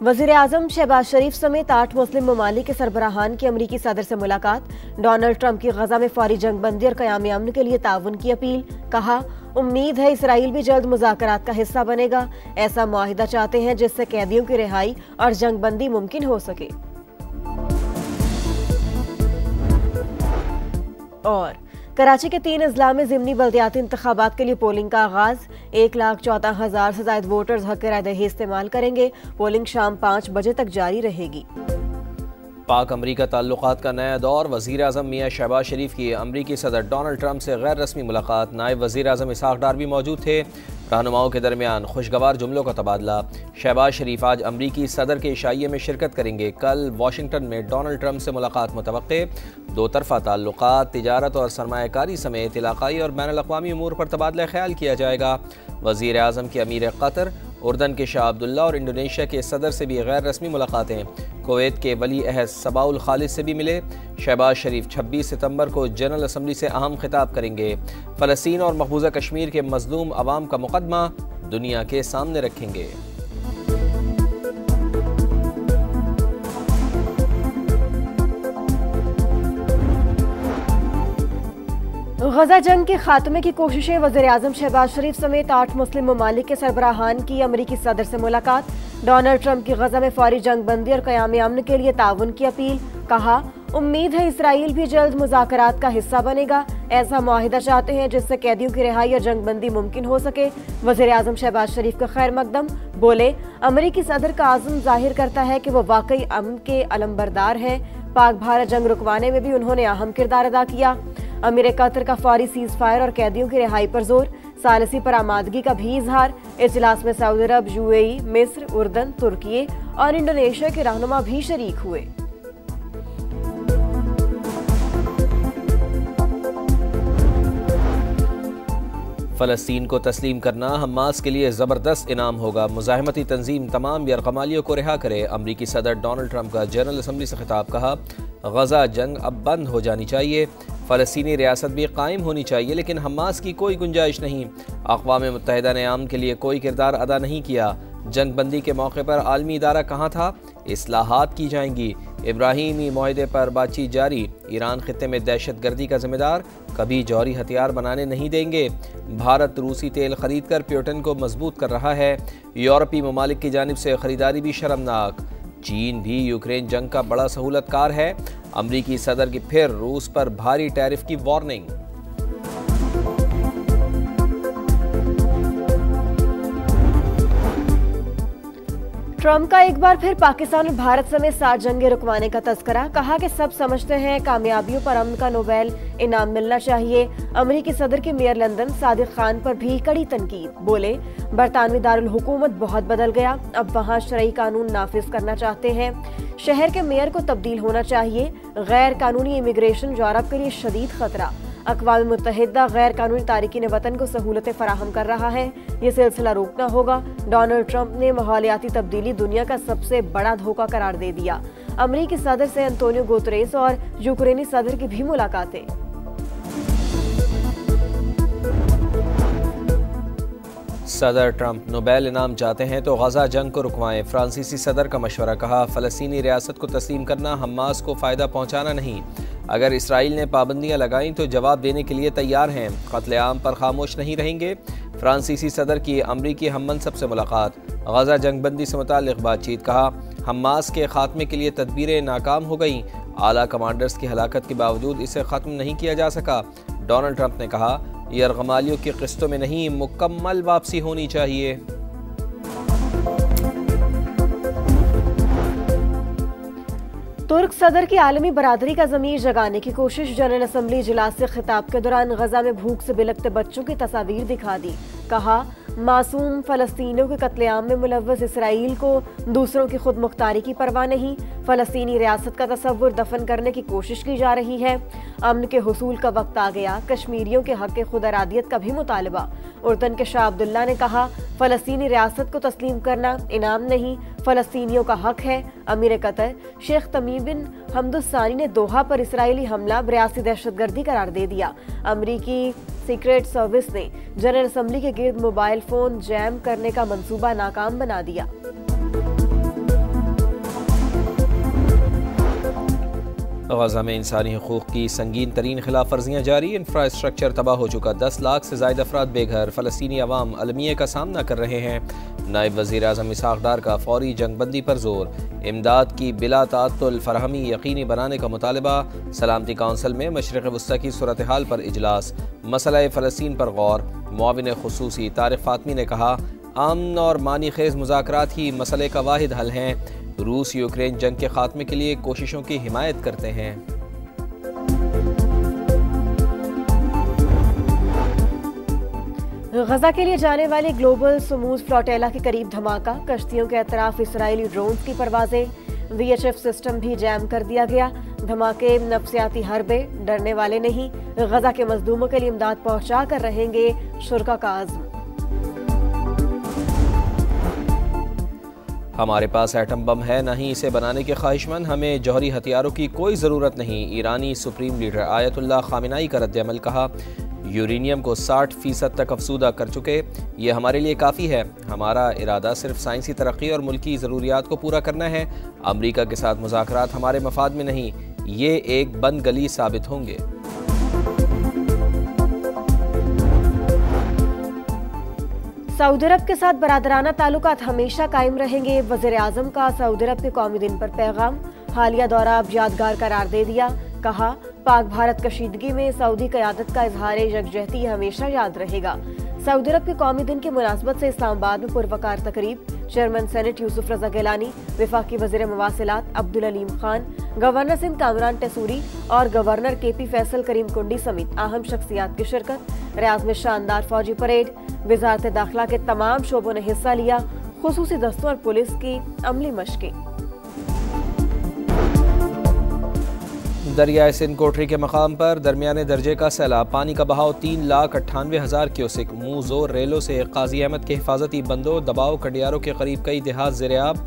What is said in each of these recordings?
वज़ीर आज़म शहबाज शरीफ समेत 8 मुस्लिम ममालिक के सरबराहान की अमरीकी सदर से मुलाकात। डोनाल्ड ट्रंप की गजा में फौरी जंगबंदी और क़याम अमन के लिए ताउन की अपील। कहा, उम्मीद है इसराइल भी जल्द मुज़ाकरात का हिस्सा बनेगा। ऐसा मुआहिदा चाहते हैं जिससे कैदियों की रिहाई और जंगबंदी मुमकिन हो सके। और कराची के 3 अजला में ज़िमनी बल्दियाती इंतखाबात के लिए पोलिंग का आगाज। 1,14,000 से ज़ायद वोटर्स हक़ राय-दही इस्तेमाल करेंगे। पोलिंग शाम 5 बजे तक जारी रहेगी। पाक अमरीका ताल्लुकात का नया दौर। वज़ीर आज़म मियाँ शहबाज शरीफ की अमरीकी सदर डोनाल्ड ट्रंप से गैर रस्मी मुलाकात। नायब वज़ीर आज़म इसहाक डार भी मौजूद थे। रहनुमाओं के दरमियान खुशगवार जुमलों का तबादला। शहबाज शरीफ आज अमरीकी सदर के इशाइये में शिरकत करेंगे। कल वाशिंगटन में डोनाल्ड ट्रंप से मुलाकात मुतवक्के। दो तरफ़ा ताल्लुकात, तिजारत और सरमायाकारी समेत इलाक़ाई और बैनुल अक़वामी उमूर पर तबादला ख्याल किया जाएगा। वज़ीर आज़म के अमीर क़तर, उर्दन के शाह अब्दुल्ला और इंडोनेशिया के सदर से भी गैर रस्मी मुलाकातें। कुवैत के वली अहद सबाउल खालिद से भी मिले। शहबाज शरीफ 26 सितंबर को जनरल असम्बली से अहम खिताब करेंगे। फ़लस्तीन और मकबूजा कश्मीर के मजलूम अवाम का मुकदमा दुनिया के सामने रखेंगे। गजा जंग के खात्मे की कोशिशें। वज़ीर आज़म शहबाज शरीफ समेत 8 मुस्लिम ममालिक के सरबराहान की अमरीकी सदर से मुलाकात। डोनाल्ड ट्रंप की गजा में फौरी जंगबंदी और क़याम अमन के लिए ताउन की अपील। कहा, उम्मीद है इसराइल भी जल्द मुज़ाकरात का हिस्सा बनेगा। ऐसा मुआहिदा चाहते हैं जिससे कैदियों की रिहाई और जंगबंदी मुमकिन हो सके। वज़ीर आज़म शहबाज शरीफ का खैर मकदम। बोले, अमरीकी सदर का आज़म जाहिर करता है कि वो वाकई अमन के अलमबरदार हैं। पाक भारत जंग रुकवाने में भी उन्होंने अहम किरदार अदा किया। अमीर कतर का फौरी सीज फायर और कैदियों की रिहाई पर जोर। सालिसी पर आमादगी का भी इजहार। इजलास में सऊदी अरब, यूएई, मिस्र, उर्दन, तुर्की और इंडोनेशिया के रहनुमा भी शरीक हुए। फ़लस्तीन को तस्लीम करना हमास के लिए ज़बरदस्त इनाम होगा। मुज़ाहिमती तंजीम तमाम यरगमालियों को रिहा करे। अमरीकी सदर डोनाल्ड ट्रंप का जनरल असम्बली से खिताब। कहा, गजा जंग अब बंद हो जानी चाहिए। फ़लस्तीनी रियासत भी कायम होनी चाहिए, लेकिन हमास की कोई गुंजाइश नहीं। अक़वाम मुत्तहिदा ने आम के लिए कोई किरदार अदा नहीं किया। जंगबंदी के मौके पर आलमी इदारा कहाँ था? इस्लाहात की जाएंगी। इब्राहीमी मुआहदे पर बातचीत जारी। ईरान खित्ते में दहशत गर्दी का जिम्मेदार, कभी जौहरी हथियार बनाने नहीं देंगे। भारत रूसी तेल खरीद कर प्यूटन को मजबूत कर रहा है। यूरोपीय ममालिक की जानिब से खरीदारी भी शर्मनाक। चीन भी यूक्रेन जंग का बड़ा सहूलतकार है। अमरीकी सदर की फिर रूस पर भारी टैरिफ की वार्निंग। ट्रंप का एक बार फिर पाकिस्तान और भारत समेत 7 जंगें रुकवाने का तस्करा। कहा कि सब समझते हैं कामयाबियों पर अमन का नोबेल इनाम मिलना चाहिए। अमरीकी सदर के मेयर लंदन सादिक खान पर भी कड़ी तनकीद। बोले, बरतानवी दारुल हुकूमत बहुत बदल गया, अब वहाँ शरई कानून नाफिज करना चाहते हैं। शहर के मेयर को तब्दील होना चाहिए। गैर कानूनी इमिग्रेशन यूरोप के लिए शदीद खतरा। अक़वाम मुत्तहिदा गैर कानूनी तारिकीन वतन को सहूलतें फराहम कर रहा है। ये सिलसिला रोकना होगा। डोनाल्ड ट्रंप ने माहौलियाती तब्दीली दुनिया का सबसे बड़ा धोखा करार दे दिया। अमरीकी सदर से एंटोनियो गुतेरेस और यूक्रेनी सदर की भी मुलाकातें। सदर ट्रंप नोबेल इनाम चाहते हैं तो गजा जंग को रुकवाएं। फ्रांसीसी सदर का मशवरा। कहा, फ़लस्तीनी रियासत को तस्लीम करना हमास को फ़ायदा पहुँचाना नहीं। अगर इसराइल ने पाबंदियाँ लगाईं तो जवाब देने के लिए तैयार हैं। कत्लेआम पर खामोश नहीं रहेंगे। फ्रांसीसी सदर की अमरीकी हममनसब से मुलाकात। गजा जंगबंदी से मुताल्लिक़ बातचीत। कहा, हमास के खात्मे के लिए तदबीरें नाकाम हो गईं। आला कमांडर्स की हलाकत के बावजूद इसे ख़त्म नहीं किया जा सका। डोनाल्ड ट्रंप ने कहा, यरगमालियों की किस्तों में नहीं, मुकम्मल वापसी होनी चाहिए। तुर्क सदर की आलमी बरादरी का ज़मीर जगाने की कोशिश। जनरल असम्बली इजलास से खिताब के दौरान गजा में भूख से बिलखते बच्चों की तस्वीर दिखा दी। कहा, मासूम फ़लस्तीनियों के कत्लेआम में मुलव्वस इसराइल को दूसरों की खुद मुख्तारी की परवाह नहीं। फ़लस्तीनी रियासत का तसव्वुर दफन करने की कोशिश की जा रही है। अमन के हुसूल का वक्त आ गया। कश्मीरियों के हक़ खुद अरादियत का भी मुतालबा। उर्दन के शाह अब्दुल्ला ने कहा, फ़लस्तीनी रियासत को तस्लीम करना इनाम नहीं, फ़लस्तीनियों का हक है। अमीर कतर शेख तमीम बिन हमदुस्सानी ने दोहा पर इसराइली हमला रियासती दहशतगर्दी करार दे दिया। अमरीकी सीक्रेट सर्विस ने जनरल असम्बली के गिर्द मोबाइल फोन जैम करने का मंसूबा नाकाम बना दिया। गजा में इंसानी हुकूक की संगीन तरीन खिलाफ वर्जियाँ जारी। इंफ्रास्ट्रक्चर तबाह हो चुका, 10 लाख से ज़ायद अफराद बेघर। फ़लस्तीनी अवाम अलमिये का सामना कर रहे हैं। नायब वज़ीर आज़म इसहाक़ डार का फौरी जंगबंदी पर जोर। इमदाद की बिला ताअत्तुल फराहमी यकीनी बनाने का मुतालबा। सलामती काउंसिल में मशरिक़ वस्ता की सूरत हाल पर इजलास। मसला फ़लस्तीन पर गौर। मुआविन खुसूसी तारिक फ़ातमी ने कहा, अमन और मानी खेज़ मुज़ाकरात ही मसले का वाहिद हल हैं। रूस यूक्रेन जंग के खात्मे के लिए कोशिशों की हिमायत करते हैं। गजा के लिए जाने वाली ग्लोबल सुमूज फ्लोटेला के करीब धमाका। कश्तियों के अतराफ इसराइली ड्रोन्स की परवाजें। VHF सिस्टम भी जैम कर दिया गया। धमाके नफ्सियाती हरबे, डरने वाले नहीं। गजा के मजलूमों के लिए इमदाद पहुंचा कर रहेंगे शुरका का आज़म। हमारे पास एटम बम है, न ही इसे बनाने के ख्वाहिशमंद। हमें जौहरी हथियारों की कोई ज़रूरत नहीं। ईरानी सुप्रीम लीडर आयतुल्लाह खामेनेई का रद्द-ए-अमल। कहा, यूरेनियम को 60% तक अफसूदा कर चुके, ये हमारे लिए काफ़ी है। हमारा इरादा सिर्फ साइंसी तरक्की और मुल्की ज़रूरियात को पूरा करना है। अमरीका के साथ मुज़ाकरात हमारे मफाद में नहीं, ये एक बंद गली साबित होंगे। सऊदी अरब के साथ बरादराना ताल्लुकात हमेशा कायम रहेंगे। वज़ीर आज़म का सऊदी अरब के कौमी दिन पर पैगाम। हालिया दौरा अब यादगार करार दे दिया। कहा, पाक भारत कशीदगी में सऊदी क़यादत का इजहार यकजहती हमेशा याद रहेगा। सऊदी अरब के कौमी दिन की मुनासबत से इस्लामाबाद में पुरवकार तकरीब। चेयरमैन सेनेट यूसुफ रज़ा गिलानी, वफाकी वज़ीर मवासिलात अब्दुल अलीम खान, गवर्नर सिंध कामरान टेसूरी और गवर्नर KP फैसल करीम कुंडी समेत अहम शख्सियात की शिरकत। रियाज में शानदार फौजी परेड। वजारत दाखिला के तमाम शोबों ने हिस्सा लिया। खुसूसी दस्तों और पुलिस की अमली मशकें। दरियाए सिंध कोटरी के मकाम पर दरमियाने दर्जे का सैलाब। पानी का बहाव 3,98,000 क्यूसिक। मुँह जोर रेलों से काजी अहमद के हिफाजती बंदों दबाव कडियारों के करीब कई देहात ज़ेर-ए-आब।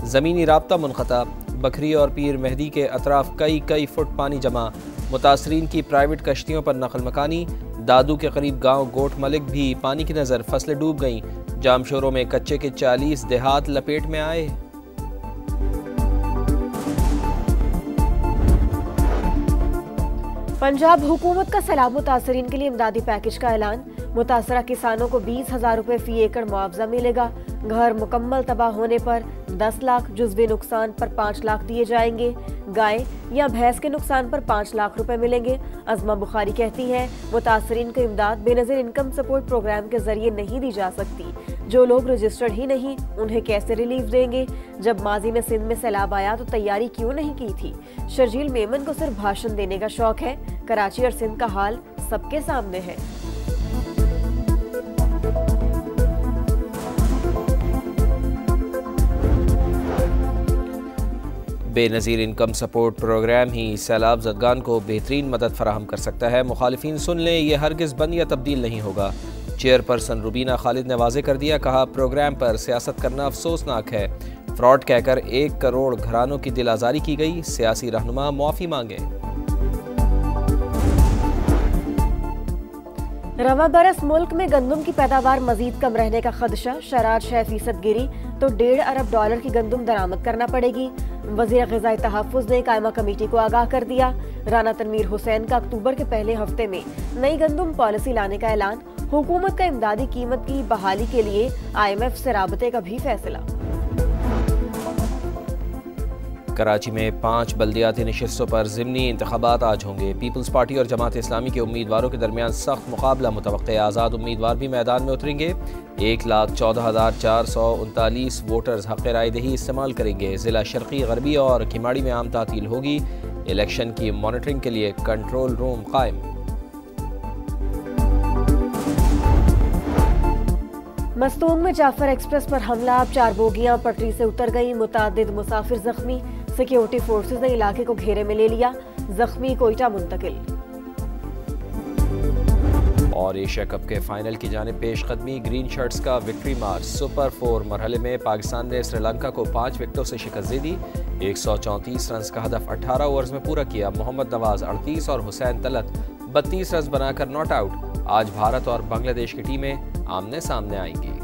ज़मीनी राब्ता मुनक़ता। बखरी और पीर मेहदी के अतराफ कई फुट पानी जमा। मुतासरीन की प्राइवेट कश्तियों पर नकल मकानी। दादू के करीब गांव गोट मलिक भी पानी की नज़र, फसलें डूब गईं। जामशोरों में कच्चे के 40 देहात लपेट में आए। पंजाब हुकूमत का सैलाब मुतासरीन के लिए इमदादी पैकेज का ऐलान। मुतासरा किसानों को 20,000 रुपए फी एकड़ मुआवजा मिलेगा। घर मुकम्मल तबाह होने पर 10 लाख, जुज़वी नुकसान पर 5 लाख दिए जाएंगे। गाय या भैंस के नुकसान पर 5 लाख रुपए मिलेंगे। अज़मा बुखारी कहती हैं, मुतासरीन को इमदाद बेनज़ीर इनकम सपोर्ट प्रोग्राम के जरिए नहीं दी जा सकती। जो लोग रजिस्टर्ड ही नहीं, उन्हें कैसे रिलीफ देंगे? जब माजी में सिंध में सैलाब आया तो तैयारी क्यों नहीं की थी? शर्जील मेमन को सिर्फ भाषण देने का शौक है। कराची और सिंध का हाल सबके सामने है। बेनज़ीर इनकम सपोर्ट प्रोग्राम ही सैलाब ज़दगान को बेहतरीन मदद फराहम कर सकता है। मुखालिफिन सुन लें, यह हरगिज़ बंद या तब्दील नहीं होगा। चेयरपर्सन रुबीना खालिद ने वाज़े कर दिया। कहा, प्रोग्राम पर सियासत करना अफसोसनाक है। फ्रॉड कहकर 1 करोड़ घरानों की दिल आज़ारी की गई। सियासी रहनुमा मुआफ़ी मांगे। रवा बरस मुल्क में गंदम की पैदावार मजीद कम रहने का खदशा। शराब 6% गिरी तो $1.5 अरब की गंदम दरामद करना पड़ेगी। वज़ीर ग़िज़ाई तहफ़्फ़ुज़ ने कायमा कमेटी को आगाह कर दिया। राना तनवीर हुसैन का अक्टूबर के पहले हफ्ते में नई गंदम पॉलिसी लाने का ऐलान। हुकूमत का इमदादी कीमत की बहाली के लिए IMF से राबते का भी फैसला। कराची में 5 बल्दियाती नशिस्तों पर ज़िमनी इंतखाबात आज होंगे। पीपल्स पार्टी और जमात इस्लामी के उम्मीदवारों के दरमियान सख्त मुकाबला मुतवक्के। आज़ाद उम्मीदवार भी मैदान में उतरेंगे। 1,14,439 वोटर्स हक़ राय दही इस्तेमाल करेंगे। ज़िला शर्क़ी, गरबी और खिमाड़ी में आम तातील होगी। इलेक्शन की मॉनिटरिंग के लिए कंट्रोल रूम कायम। मस्तूंग में जाफर एक्सप्रेस पर हमला। 4 बोगियां पटरी से उतर गईं। मुतादिद मुसाफिर जख्मी। सिक्योरिटी फोर्सेज ने इलाके को घेरे में ले लिया। जख्मी कोयटा मुंतकिल। और एशिया कप के फाइनल की जानिब पेशकदमी। ग्रीन शर्ट्स का विक्ट्री मार्च। सुपर 4 मरहले में पाकिस्तान ने श्रीलंका को 5 विकेटों से शिकस्त दे दी। 134 रन का हदफ 18 ओवर्स में पूरा किया। मोहम्मद नवाज 38 और हुसैन तलत 32 रन बनाकर नॉट आउट। आज भारत और बांग्लादेश की टीमें आमने सामने आएंगी।